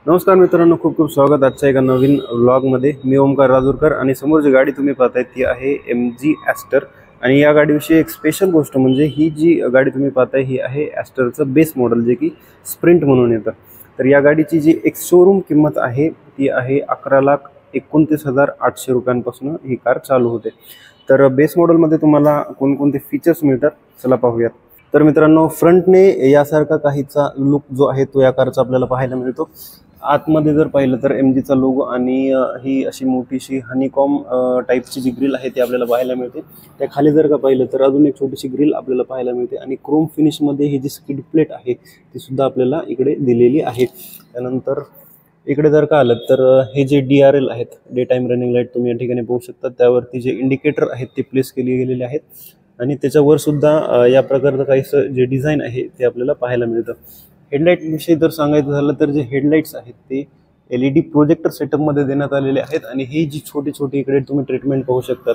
नमस्कार मित्रांनो, खूप खूप स्वागत आजच्या एका नवीन व्लॉगमध्ये। मी ओमकार राजूरकर आणि समोर जी गाडी तुम्ही पाहताय ती आहे MG ॲस्टर। आणि या गाडीविषयी एक स्पेशल गोष्ट म्हणजे ही जी गाडी तुम्ही पाहताय ही आहे ॲस्टरचं बेस मॉडेल, जे की स्प्रिंट म्हणून येतं। तर या गाडीची जी एक शोरूम किंमत आहे ती आहे 11,29,800 रुपयांपासून ही कार चालू होते। तर बेस मॉडेलमध्ये तुम्हाला कोणकोणते फीचर्स मिळतात चला पाहूयात। तर मित्रांनो, फ्रंटने यासारखा काहीचा लुक जो आहे तो या कारचा आपल्याला पाहायला मिळतो। आतमध्ये जर पाहिलं तर MGचा लोगो आणि ही अशी मोठीशी हनीकॉम टाईपची जी ग्रिल आहे ती आपल्याला पाहायला मिळते। त्या खाली जर का पाहिलं तर अजून एक छोटीशी ग्रिल आपल्याला पाहायला मिळते आणि क्रोम फिनिशमध्ये ही जी स्किड प्लेट आहे ती सुद्धा आपल्याला इकडे दिलेली आहे। त्यानंतर इकडे जर का आलं तर हे जे DRL आहेत, डे टाइम रनिंग लाईट, तुम्ही या ठिकाणी पाहू शकता। त्यावरती जे इंडिकेटर आहेत ते प्लेस केले गेलेले आहेत आणि त्याच्यावर सुद्धा या प्रकारचं काहीसं जे डिझाईन आहे ते आपल्याला पाहायला मिळतं। हेडलाईट विषयी जर सांगायचं झालं तर जे हेडलाईट्स आहेत ते LED प्रोजेक्टर सेटअपमध्ये देण्यात आलेले आहेत आणि ही जी छोटी छोटी इकडे तुम्ही ट्रीटमेंट पाहू शकतात,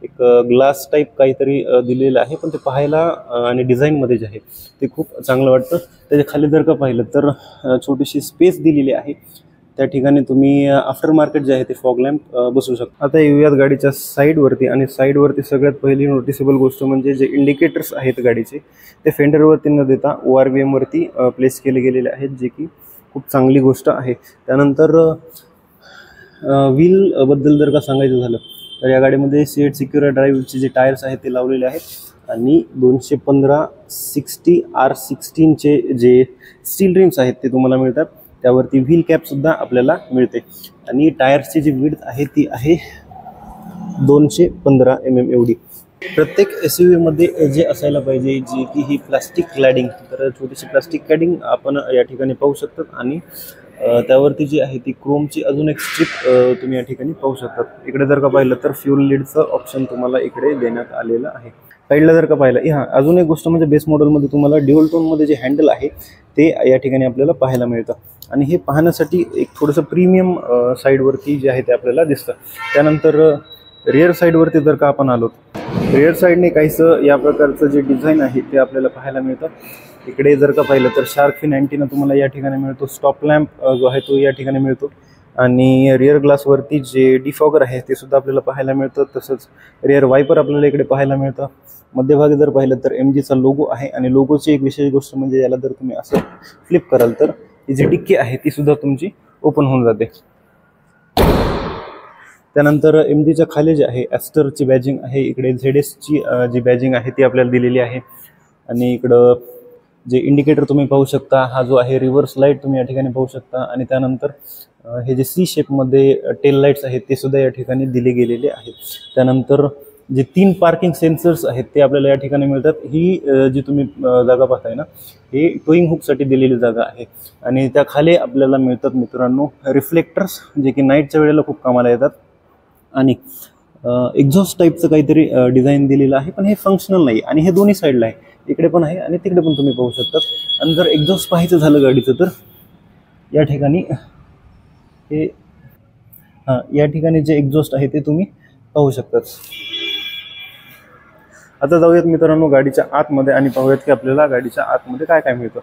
एक ग्लास टाईप काहीतरी दिलेलं आहे, पण ते पाहायला आणि डिझाईनमध्ये जे आहे ते खूप चांगलं वाटतं। त्याच्या खाली जर का पाहिलं तर छोटीशी स्पेस दिलेली आहे, त्या ठिकाणी तुम्ही आफ्टर मार्केट जे आहे ते फॉग लॅम्प बसवू शकता। आता येऊयात गाडीच्या साईडवरती, आणि साईडवरती सगळ्यात पहिली नोटिसेबल गोष्ट म्हणजे जे इंडिकेटर्स आहेत गाडीचे ते फेंडरवरती न देता ORVM वरती प्लेस केले गेलेले आहेत, जे की खूप चांगली गोष्ट आहे। त्यानंतर व्हील बद्दल जर का सांगायचं झालं तर या गाडीमध्ये सीएट सिक्युअर ड्राईव्हचे जे टायर्स आहेत ते लावलेले आहेत आणि 215/60 R16चे जे स्टील रिम्स आहेत ते तुम्हाला मिळतात। त्यावरती व्हील कॅप सुद्धा आपल्याला मिळते आणि टायर्सची जी विड्थ आहे ती आहे 215 mm एवढी। प्रत्येक SUV मध्ये जे असायला पाहिजे जे की ही प्लास्टिक क्लॅडिंग, तर छोटीशी प्लास्टिक क्लॅडिंग आपण या ठिकाणी पाहू शकतात आणि त्यावरती जी आहे ती क्रोमची अजून एक स्ट्रिप तुम्ही या ठिकाणी पाहू शकतात। इकडे जर का पाहिलं तर फ्यूल लीडचं ऑप्शन तुम्हाला इकडे देण्यात आलेलं आहे। साईडला जर का पाहिलं, अजून एक गोष्ट म्हणजे बेस मॉडेलमध्ये तुम्हाला ड्युअल टोनमध्ये जे हँडल आहे ते या ठिकाणी आपल्याला पाहायला मिळतं आणि हे पाहण्यासाठी एक थोडंसं प्रीमियम साईडवरती जे आहे ते आपल्याला दिसतं। त्यानंतर रिअर साईडवरती जर का आपण आलो, रिअर साईडने काहीसं या प्रकारचं जे डिझाईन आहे ते आपल्याला पाहायला मिळतं। इकडे जर का पाहिलं तर शार्क फिन अँटिना तुम्हाला या ठिकाणी मिळतो, स्टॉप लॅम्प जो आहे तो या ठिकाणी मिळतो आणि रिअर ग्लासवरती जे डिफॉगर आहे ते सुद्धा आपल्याला पाहायला मिळतं। तसंच रिअर वायपर आपल्याला इकडे पाहायला मिळतं। मध्यभागी जर पाहिलं तर MGचा लोगो आहे आणि लोगोची एक विशेष गोष्ट म्हणजे याला जर तुम्ही असं फ्लिप कराल तर ही जी डिक्की आहे ती सुद्धा तुमची ओपन होऊन जाते। त्यानंतर MGच्या खाली जे आहे ॲस्टरची बॅजिंग आहे, इकडे ZSची जी बॅजिंग आहे ती आपल्याला दिलेली आहे आणि इकडं जे इंडिकेटर तुम्ही पाहू शकता, हा जो आहे रिव्हर्स लाईट तुम्ही या ठिकाणी पाहू शकता आणि त्यानंतर हे जे C शेपमध्ये टेल लाईट्स आहेत ते सुद्धा या ठिकाणी दिले गेलेले आहेत। त्यानंतर जे 3 पार्किंग सेन्सर्स आहेत ते आपल्याला या ठिकाणी मिळतात। ही जी तुम्ही जागा पाहताय ना, हे टोईंग हुकसाठी दिलेली जागा आहे आणि त्या खाली आपल्याला मिळतात मित्रांनो रिफ्लेक्टर्स, जे की नाईटच्या वेळेला खूप कामाला येतात आणि एक्झॉस्ट टाईपचं काहीतरी डिझाईन दिलेलं आहे, पण हे फंक्शनल नाही आणि हे दोन्ही साईडला आहे, इकडे पण आहे आणि तिकडे पण तुम्ही पाहू शकतात। आणि जर एक्झॉस्ट पाहायचं झालं गाडीचं तर या ठिकाणी हे या ठिकाणी जे एक्झॉस्ट आहे ते तुम्ही पाहू शकतात। आता जाऊयात मित्रांनो गाडीच्या आतमध्ये आणि पाहूयात की आपल्याला गाडीच्या आतमध्ये काय काय मिळतं।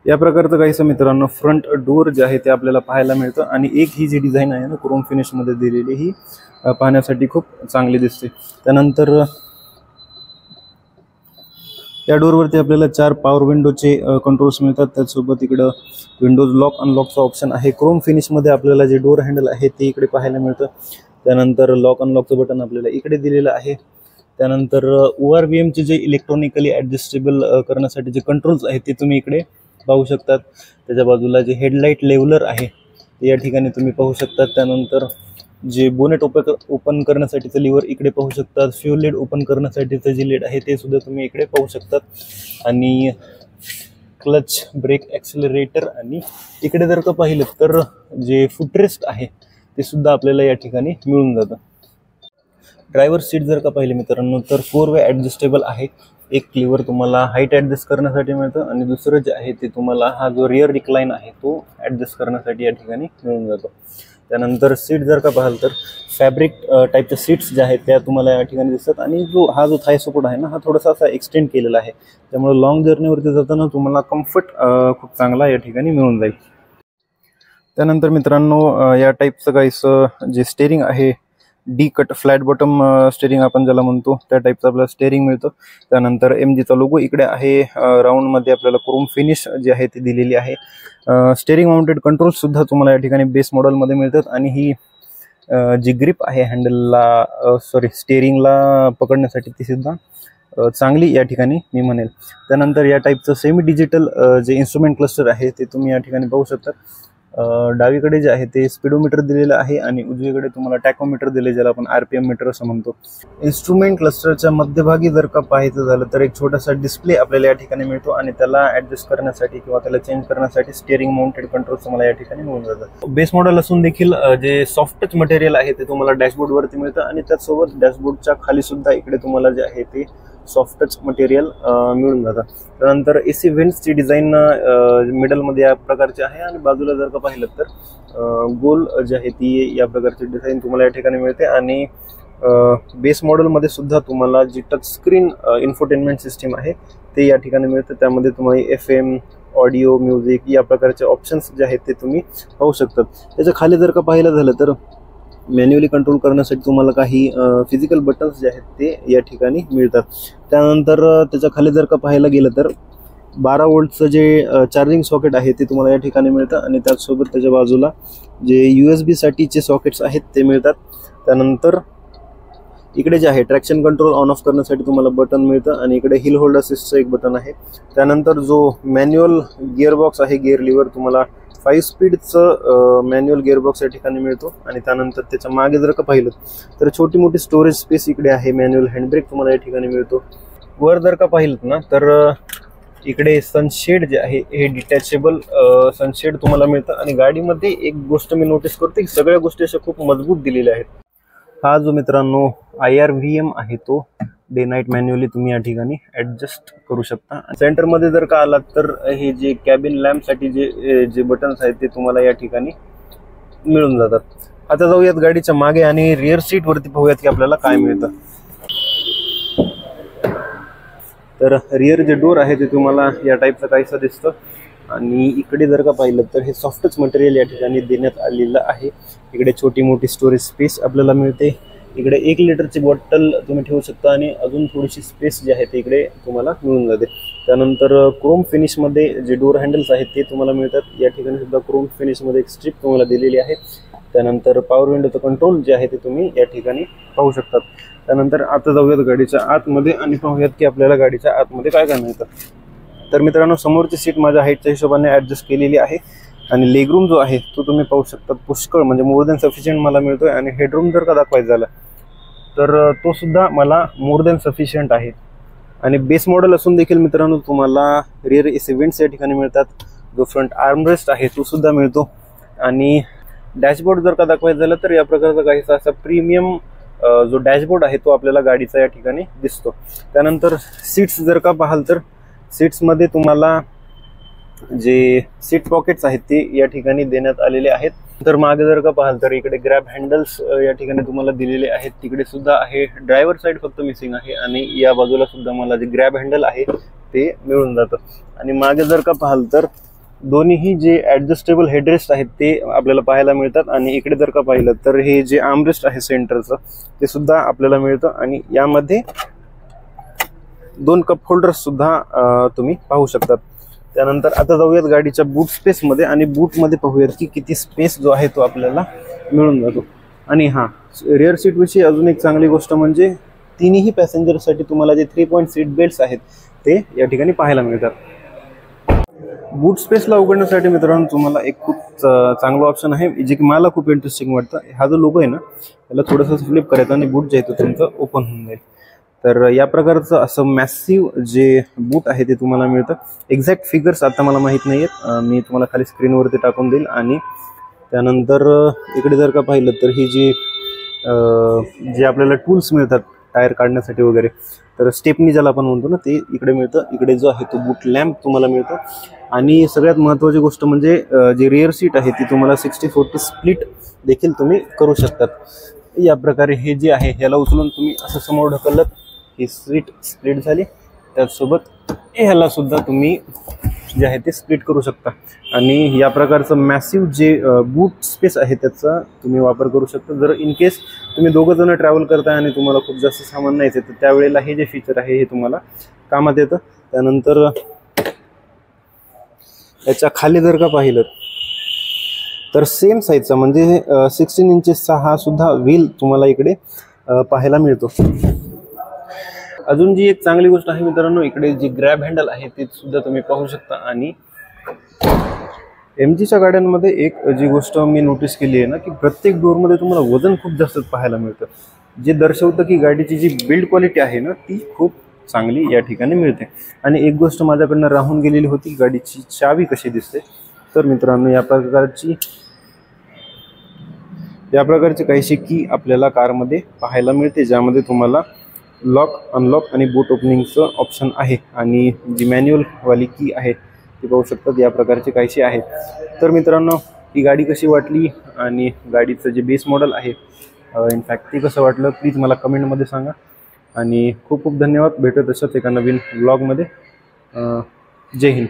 या प्रकारचं काहीसं मित्रांनो फ्रंट डोअर जे आहे ते आपल्याला पाहायला मिळतं आणि एक ही जी डिझाईन आहे ना क्रोम फिनिशमध्ये दिलेली ही पाहण्यासाठी खूप चांगली दिसते। त्यानंतर या डोअरवरती आपल्याला 4 पॉवर विंडोचे कंट्रोल्स मिळतात। त्याचसोबत इकडं विंडोज लॉक अनलॉकचा ऑप्शन आहे। क्रोम फिनिशमध्ये आपल्याला जे डोअर हँडल आहे ते इकडे पाहायला मिळतं। त्यानंतर लॉक अनलॉकचं बटन आपल्याला इकडे दिलेलं आहे। त्यानंतर ORVMचे जे इलेक्ट्रॉनिकली ॲडजस्टेबल करण्यासाठी जे कंट्रोल्स आहेत ते तुम्ही इकडे पाहू शकतात। त्याच्या बाजूला जे हेडलाईट लेवलर आहे ते या ठिकाणी तुम्ही पाहू शकतात। त्यानंतर जे बोनेट ओपन करण्यासाठीचं लिव्हर इकडे पाहू शकतात। फ्यूल लीड ओपन करण्यासाठीचं जे लीड आहे ते सुद्धा तुम्ही इकडे पाहू शकतात आणि क्लच, ब्रेक, ॲक्सिलरेटर आणि इकडे जर का पाहिलं तर जे फुटरेस्ट आहे ते सुद्धा आपल्याला या ठिकाणी मिळून जातं। ड्रायव्हर सीट जर का पाहिले मित्रांनो तर 4 वे ॲडजस्टेबल आहे। एक लिव्हर तुम्हाला हाईट ॲडजस्ट करण्यासाठी मिळतं आणि दुसरं जे आहे ते तुम्हाला हा जो रिअर रिक्लाइन आहे तो ॲडजस्ट करण्यासाठी या ठिकाणी मिळून जातो। त्यानंतर सीट जर का पाहाल तर फॅब्रिक टाईपच्या सीट्स ज्या आहेत त्या तुम्हाला या ठिकाणी दिसतात आणि जो थाय सपोर्ट आहे ना हा थोडासा असा एक्सटेंड केलेला आहे, त्यामुळे लॉंग जर्नीवरती जाताना तुम्हाला कम्फर्ट खूप चांगला या ठिकाणी मिळून जाईल. त्यानंतर मित्रांनो या टाईपचं काहीसं जे स्टेअरिंग आहे D cut flat bottom steering आपण ज्याला म्हणतो त्या टाईपचं आपल्याला स्टेअरिंग मिळतं. त्यानंतर MGचा लोगो इकडे आहे, राऊंडमध्ये आपल्याला क्रोम फिनिश जी आहे ती दिलेली आहे. स्टेअरिंग माउंटेड कंट्रोल सुद्धा तुम्हाला या ठिकाणी बेस मॉडेलमध्ये मिळतात आणि ही जी ग्रिप आहे हँडलला स्टेअरिंगला पकडण्यासाठी ती सुद्धा चांगली या ठिकाणी मी म्हणेल. त्यानंतर या टाईपचं सेमी डिजिटल जे इन्स्ट्रुमेंट क्लस्टर आहे ते तुम्ही या ठिकाणी पाहू शकता. डावीकडे जे आहे ते स्पीडोमीटर दिलेलं आहे आणि उजवीकडे तुम्हाला टॅकोमीटर दिले ज्याला आपण RPM मीटर असं म्हणतो. इन्स्ट्रुमेंट क्लस्टरच्या मध्यभागी जर का पाहायचं झालं तर एक छोटासा डिस्प्ले आपल्याला या ठिकाणी मिळतो आणि त्याला ॲडजस्ट करण्यासाठी किंवा त्याला चेंज करण्यासाठी स्टेअरिंग माउंटेड कंट्रोल तुम्हाला या ठिकाणी मिळून जातात. बेस मॉडेल असून देखील जे सॉफ्ट टच मटेरियल आहे ते तुम्हाला डॅशबोर्डवरती मिळतं आणि त्याचसोबत डॅशबोर्डच्या खाली सुद्धा इकडे तुम्हाला जे आहे ते सॉफ्ट टच मटेरियल मिळून जातं. त्यानंतर AC व्हेंट्सची डिझाईन मिडलमध्ये या प्रकारची आहे आणि बाजूला जर का पाहिलं तर गोल जे आहे ती या प्रकारची डिझाईन तुम्हाला या ठिकाणी मिळते. आणि बेस मॉडेलमध्ये सुद्धा तुम्हाला जी टच स्क्रीन इन्फोटेनमेंट सिस्टीम आहे ते या ठिकाणी मिळतं. त्यामध्ये तुम्हाला FM ऑडिओ म्युझिक या प्रकारचे ऑप्शन्स जे आहेत ते तुम्ही पाहू शकतात. त्याच्या खाली जर का पाहिलं झालं तर मॅन्युअली कंट्रोल करण्यासाठी तुम्हाला काही फिजिकल बटन्स जे आहेत ते या ठिकाणी मिळतात. त्यानंतर त्याच्या खाली जर का पाहायला गेलं तर 12 वोल्टचं जे चार्जिंग सॉकेट आहे ते तुम्हाला या ठिकाणी मिळतं आणि त्याचसोबत त्याच्या बाजूला जे USB साठीचे सॉकेट्स आहेत ते मिळतात. त्यानंतर इकडे जे आहे ट्रॅक्शन कंट्रोल ऑन ऑफ करण्यासाठी तुम्हाला बटन मिळतं आणि इकडे हिल होल्ड असिस्टचं एक बटन आहे. त्यानंतर जो मॅन्युअल गिअरबॉक्स आहे गिअर लिव्हर तुम्हाला 5 स्पीडचं मॅन्युअल गिअरबॉक्स या ठिकाणी मिळतो. आणि त्यानंतर त्याच्या मागे जर का पाहिलं तर छोटी मोठी स्टोरेज स्पेस इकडे आहे. मॅन्युअल हँडब्रेक तुम्हाला या ठिकाणी मिळतो. वर जर का पाहिलं ना तर इकडे सनशेड जे आहे हे डिटॅचेबल सनशेड तुम्हाला मिळतं. आणि गाडीमध्ये एक गोष्ट मी नोटीस करतो की सगळ्या गोष्टी अशा खूप मजबूत दिलेल्या आहेत. हा जो मित्रांनो IRVM आहे तो डे नाईट मॅन्युअली तुम्ही या ठिकाणी ॲडजस्ट करू शकता. सेंटरमध्ये जर का आलात तर हे जे कॅबिन लॅम्पसाठी जे बटन्स आहेत ते तुम्हाला या ठिकाणी मिळून जातात. आता जाऊयात गाडीच्या मागे आणि रिअर सीटवरती पाहूयात की आपल्याला काय मिळतं. तर रिअर जे डोर आहे ते तुम्हाला या टाईपचं काहीसं दिसतं आणि इकडे जर का पाहिलं तर हे सॉफ्टच मटेरियल या ठिकाणी देण्यात आलेलं आहे. इकडे छोटी मोठी स्टोरेज स्पेस आपल्याला मिळते. इकडे 1 लिटरची बॉटल तुम्ही ठेवू शकता आणि अजून थोडीशी स्पेस जी आहे ते इकडे तुम्हाला मिळून जाते. त्यानंतर क्रोम फिनिशमध्ये जे डोर हँडल्स आहेत ते तुम्हाला मिळतात. या ठिकाणी सुद्धा क्रोम फिनिशमध्ये एक स्ट्रिप तुम्हाला दिलेली आहे. त्यानंतर पॉवर विंडोचं कंट्रोल जे आहे ते तुम्ही या ठिकाणी पाहू शकतात. त्यानंतर आता जाऊयात गाडीच्या आतमध्ये आणि पाहूयात की आपल्याला गाडीच्या आतमध्ये काय काय मिळतं. तर मित्रांनो समोरची सीट माझ्या हाईटच्या हिशोबाने ॲडजस्ट केलेली आहे आणि लेगरूम जो आहे तो तुम्ही पाहू शकता पुष्कळ म्हणजे मोर दॅन सफिशियंट मला मिळतोय. आणि हेडरूम जर का दाखवायचं झालं तर तो सुद्धा मला मोर दॅन सफिशियंट आहे. आणि बेस मॉडेल असून देखील मित्रांनो तुम्हाला रिअर AC व्हेंट्स या ठिकाणी मिळतात. जो फ्रंट आर्मरेस्ट आहे तो सुद्धा मिळतो. आणि डॅशबोर्ड जर का दाखवायचं झालं तर या प्रकारचा काहीसा असा प्रीमियम जो डॅशबोर्ड आहे तो आपल्याला गाडीचा या ठिकाणी दिसतो. त्यानंतर सीट्स जर का पाहाल तर सीट्समध्ये तुम्हाला जे सीट पॉकेट्स आहेत ते या ठिकाणी देण्यात आलेले आहेत. तर मागे जर का पाहाल तर इकडे ग्रॅब हँडल्स या ठिकाणी तुम्हाला दिलेले आहेत. तिकडे सुद्धा आहे. ड्रायव्हर साईड फक्त मिसिंग आहे आणि या बाजूला सुद्धा मला जे ग्रॅब हँडल आहे ते मिळून जातं. आणि मागे जर का पाहाल तर दोन्हीही जे ॲडजस्टेबल हेडरेस्ट आहेत ते आपल्याला पाहायला मिळतात. आणि इकडे जर का पाहिलं तर हे जे आर्मरेस्ट आहे सेंटरचं ते सुद्धा आपल्याला मिळतं. आणि यामध्ये 2 कप होल्डर्स सुद्धा तुम्ही पाहू शकतात. त्यानंतर आता जाऊयात गाडीच्या बूट स्पेसमध्ये आणि बूटमध्ये पाहूयात की किती स्पेस जो आहे तो आपल्याला मिळून जातो. आणि हां रिअर सीटविषयी अजून एक चांगली गोष्ट म्हणजे तिन्ही पॅसेंजरसाठी तुम्हाला जे 3 पॉईंट सीट बेल्ट्स आहेत ते या ठिकाणी पाहायला मिळतात. बूट स्पेसला उघडण्यासाठी मित्रांनो तुम्हाला एक खूप चांगलं ऑप्शन आहे जे की मला खूप इंटरेस्टिंग वाटतं. हा जो लोगो आहे ना त्याला थोडंसं फ्लिप करायचं आणि बूट जे आहे तो तुमचं ओपन होऊन जाईल. तर या प्रकारचं असं मॅसिव्ह जे बूट आहे ते तुम्हाला मिळतं. एक्झॅक्ट फिगर्स आता मला माहीत नाही आहेत, मी तुम्हाला खाली स्क्रीनवरती टाकून देईल. आणि त्यानंतर इकडे जर का पाहिलं तर ही जे आपल्याला टूल्स मिळतात टायर काढण्यासाठी वगैरे तर स्टेपनी ज्याला आपण म्हणतो ना, ते इकडे मिळतं. इकडे जो आहे तो बूट लॅम्प तुम्हाला मिळतो. आणि सगळ्यात महत्त्वाची गोष्ट म्हणजे जे रिअर सीट आहे ती तुम्हाला 60-40 स्प्लिट देखील तुम्ही करू शकतात. या प्रकारे हे जे आहे ह्याला उचलून तुम्ही असं समोर ढकललं, ही सीट स्प्लिट झाली. त्याचसोबत ह्याला सुद्धा तुम्ही जे आहे ते स्प्लिट करू शकता. आणि या प्रकारचं मॅसिव्ह जे बूट स्पेस आहे त्याचा तुम्ही वापर करू शकता. जर इन केस तुम्ही दोघं जण ट्रॅव्हल करताय आणि तुम्हाला खूप जास्त सामान न्यायचं तर त्यावेळेला हे जे फीचर आहे हे तुम्हाला कामात येतं. त्यानंतर याच्या खाली जर का पाहिलं तर सेम साईजचा म्हणजे 16 इंचेसचा हा सुद्धा व्हील तुम्हाला इकडे पाहायला मिळतो. अजून जी एक चांगली गोष्ट आहे मित्रांनो, इकडे जी ग्रॅब हँडल आहे ते सुद्धा तुम्ही पाहू शकता. आणि MGच्या गाड्यांमध्ये एक जी गोष्ट मी नोटीस केली आहे ना, की प्रत्येक डोअरमध्ये तुम्हाला वजन खूप जास्त पाहायला मिळतं, जे दर्शवतं की गाडीची जी बिल्ड क्वालिटी आहे ना ती खूप चांगली या ठिकाणी मिळते. आणि एक गोष्ट माझ्याकडनं राहून गेलेली होती, गाडीची चावी कशी दिसते. तर मित्रांनो या प्रकारची काहीशी की आपल्याला कारमध्ये पाहायला मिळते, ज्यामध्ये तुम्हाला लॉक, अनलॉक आणि बूट ओपनिंगचं ऑप्शन आहे. आणि जी मॅन्युअलवाली की आहे ती पाहू शकतात. या प्रकारची काहीशी आहे. तर मित्रांनो ही गाडी कशी वाटली आणि गाडीचं जे बेस मॉडेल आहे इनफॅक्ट ती कसं वाटलं प्लीज मला कमेंटमध्ये सांगा. आणि खूप खूप धन्यवाद. भेटत असत एका नवीन व्लॉगमध्ये. जय हिंद.